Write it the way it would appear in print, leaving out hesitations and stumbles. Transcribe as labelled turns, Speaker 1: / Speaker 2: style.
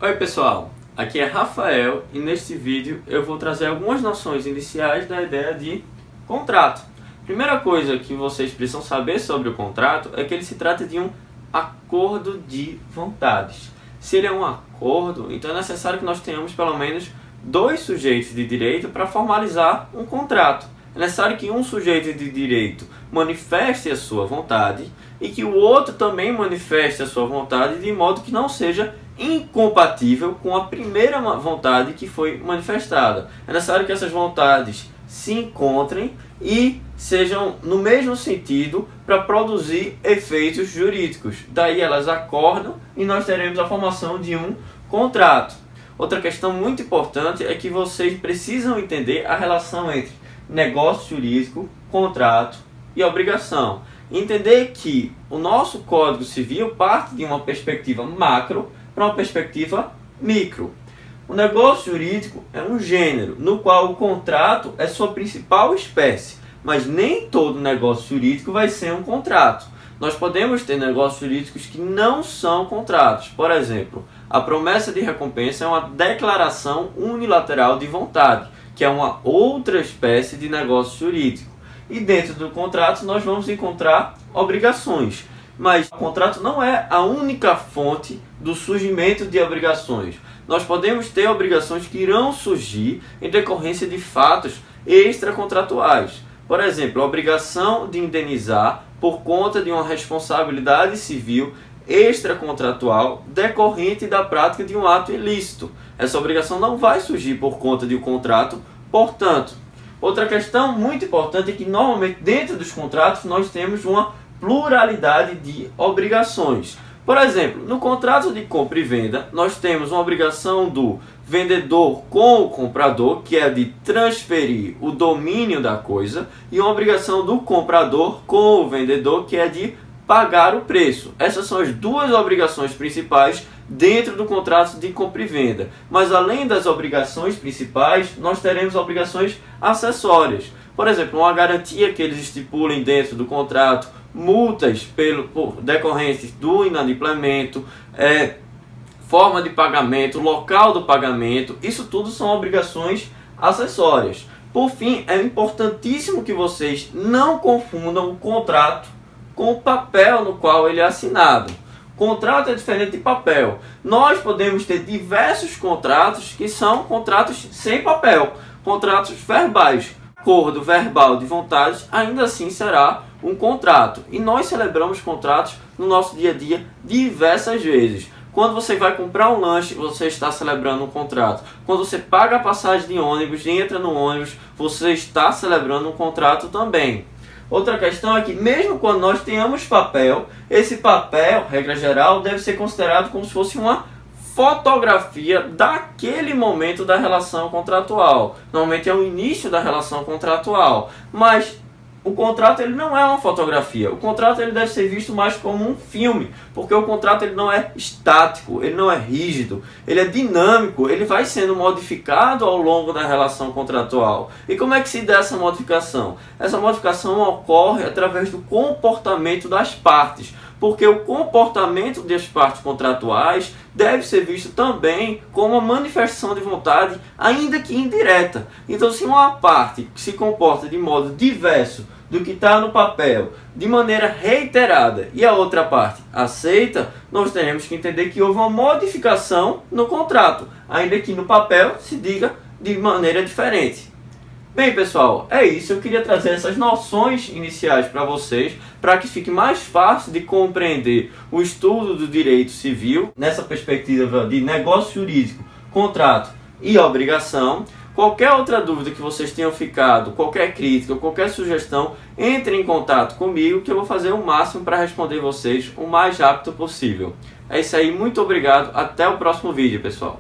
Speaker 1: Oi pessoal, aqui é Rafael e neste vídeo eu vou trazer algumas noções iniciais da ideia de contrato. Primeira coisa que vocês precisam saber sobre o contrato é que ele se trata de um acordo de vontades. Se ele é um acordo, então é necessário que nós tenhamos pelo menos dois sujeitos de direito para formalizar um contrato. É necessário que um sujeito de direito manifeste a sua vontade e que o outro também manifeste a sua vontade de modo que não seja incompatível com a primeira vontade que foi manifestada. É necessário que essas vontades se encontrem e sejam no mesmo sentido para produzir efeitos jurídicos. Daí elas acordam e nós teremos a formação de um contrato. Outra questão muito importante é que vocês precisam entender a relação entre negócio jurídico, contrato e obrigação. Entender que o nosso Código Civil parte de uma perspectiva macro para uma perspectiva micro. O negócio jurídico é um gênero no qual o contrato é sua principal espécie, mas nem todo negócio jurídico vai ser um contrato. Nós podemos ter negócios jurídicos que não são contratos. Por exemplo, a promessa de recompensa é uma declaração unilateral de vontade, que é uma outra espécie de negócio jurídico. E dentro do contrato nós vamos encontrar obrigações. Mas o contrato não é a única fonte do surgimento de obrigações. Nós podemos ter obrigações que irão surgir em decorrência de fatos extracontratuais. Por exemplo, a obrigação de indenizar por conta de uma responsabilidade civil extracontratual decorrente da prática de um ato ilícito. Essa obrigação não vai surgir por conta de um contrato, portanto. Outra questão muito importante é que normalmente dentro dos contratos nós temos uma pluralidade de obrigações. Por exemplo, no contrato de compra e venda, nós temos uma obrigação do vendedor com o comprador, que é de transferir o domínio da coisa, e uma obrigação do comprador com o vendedor, que é de pagar o preço. Essas são as duas obrigações principais dentro do contrato de compra e venda. Mas além das obrigações principais, nós teremos obrigações acessórias. Por exemplo, uma garantia que eles estipulem dentro do contrato, multas por decorrentes do inadimplemento, forma de pagamento, local do pagamento, isso tudo são obrigações acessórias. Por fim, é importantíssimo que vocês não confundam o contrato com o papel no qual ele é assinado. Contrato é diferente de papel. Nós podemos ter diversos contratos que são contratos sem papel, contratos verbais. Acordo verbal de vontades ainda assim será um contrato. E nós celebramos contratos no nosso dia a dia diversas vezes. Quando você vai comprar um lanche, você está celebrando um contrato. Quando você paga a passagem de ônibus e entra no ônibus, você está celebrando um contrato também. Outra questão é que mesmo quando nós tenhamos papel, esse papel, regra geral, deve ser considerado como se fosse uma fotografia daquele momento da relação contratual. Normalmente é o início da relação contratual, mas o contrato ele não é uma fotografia. O contrato ele deve ser visto mais como um filme, porque o contrato ele não é estático, ele não é rígido, ele é dinâmico, ele vai sendo modificado ao longo da relação contratual. E como é que se dá essa modificação? Essa modificação ocorre através do comportamento das partes, porque o comportamento das partes contratuais deve ser visto também como uma manifestação de vontade, ainda que indireta. Então, se uma parte se comporta de modo diverso do que está no papel, de maneira reiterada, e a outra parte aceita, nós teremos que entender que houve uma modificação no contrato, ainda que no papel se diga de maneira diferente. Bem pessoal, é isso. Eu queria trazer essas noções iniciais para vocês, para que fique mais fácil de compreender o estudo do direito civil, nessa perspectiva de negócio jurídico, contrato e obrigação. Qualquer outra dúvida que vocês tenham ficado, qualquer crítica, qualquer sugestão, entre em contato comigo que eu vou fazer o máximo para responder vocês o mais rápido possível. É isso aí, muito obrigado, até o próximo vídeo pessoal.